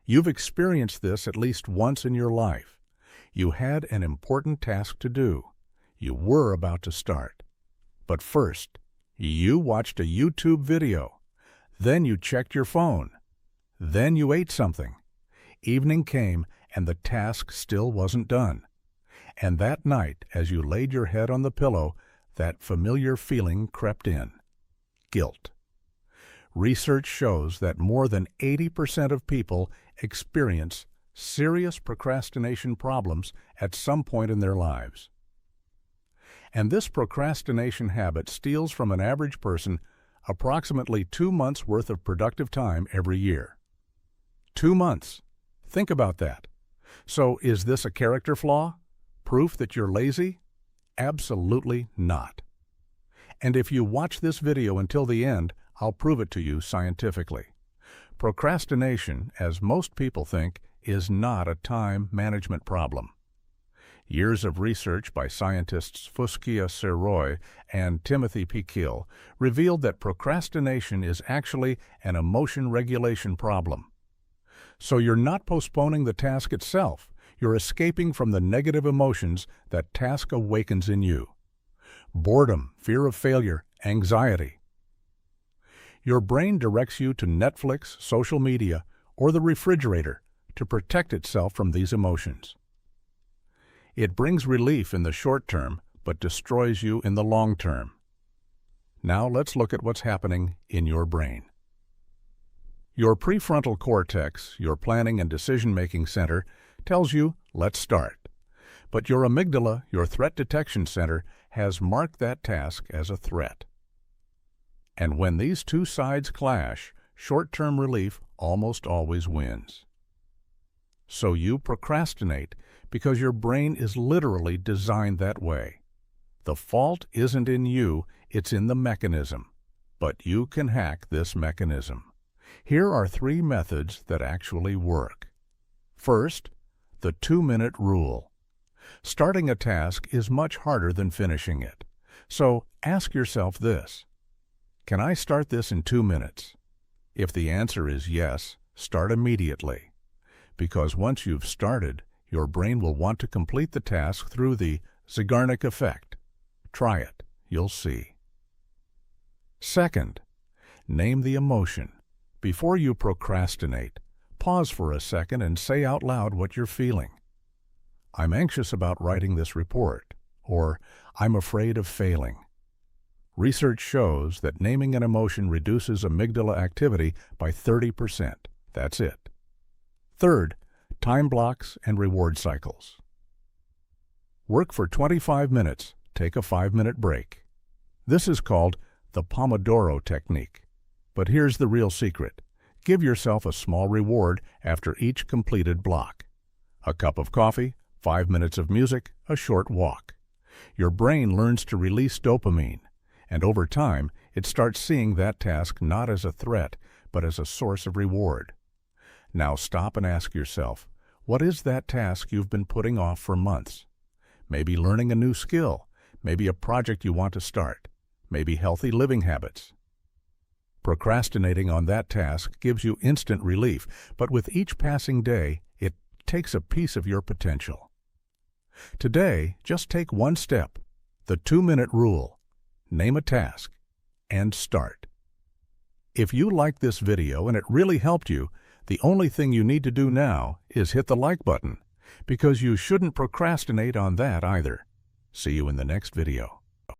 You've experienced this at least once in your life. You had an important task to do. You were about to start. But first, you watched a YouTube video. Then you checked your phone. Then you ate something. Evening came and the task still wasn't done. And that night, as you laid your head on the pillow, that familiar feeling crept in. Guilt. Research shows that more than 80% of people experience serious procrastination problems at some point in their lives. And this procrastination habit steals from an average person approximately 2 months' worth of productive time every year. 2 months. Think about that. So is this a character flaw? Proof that you're lazy? Absolutely not. And if you watch this video until the end, I'll prove it to you scientifically. Procrastination, as most people think, is not a time management problem. Years of research by scientists Fuskia Seroy and Timothy P. Kiel revealed that procrastination is actually an emotion regulation problem. So you're not postponing the task itself, you're escaping from the negative emotions that task awakens in you. Boredom, fear of failure, anxiety. Your brain directs you to Netflix, social media, or the refrigerator to protect itself from these emotions. It brings relief in the short term, but destroys you in the long term. Now let's look at what's happening in your brain. Your prefrontal cortex, your planning and decision-making center, tells you, let's start. But your amygdala, your threat detection center, has marked that task as a threat. And when these two sides clash, short-term relief almost always wins. So you procrastinate because your brain is literally designed that way. The fault isn't in you, it's in the mechanism. But you can hack this mechanism. Here are 3 methods that actually work. First, the 2-minute rule. Starting a task is much harder than finishing it. So ask yourself this: can I start this in 2 minutes? If the answer is yes, start immediately. Because once you've started, your brain will want to complete the task through the Zeigarnik effect. Try it. You'll see. Second, name the emotion. Before you procrastinate, pause for a second and say out loud what you're feeling. I'm anxious about writing this report, or I'm afraid of failing. Research shows that naming an emotion reduces amygdala activity by 30%. That's it. Third, time blocks and reward cycles. Work for 25 minutes, take a 5-minute break. This is called the Pomodoro technique. But here's the real secret. Give yourself a small reward after each completed block. A cup of coffee, 5 minutes of music, a short walk. Your brain learns to release dopamine, and over time, it starts seeing that task not as a threat, but as a source of reward. Now stop and ask yourself, what is that task you've been putting off for months? Maybe learning a new skill, maybe a project you want to start, maybe healthy living habits. Procrastinating on that task gives you instant relief, but with each passing day, it takes a piece of your potential. Today, just take one step, the 2-minute rule. Name a task, and start. If you liked this video and it really helped you, the only thing you need to do now is hit the like button, because you shouldn't procrastinate on that either. See you in the next video.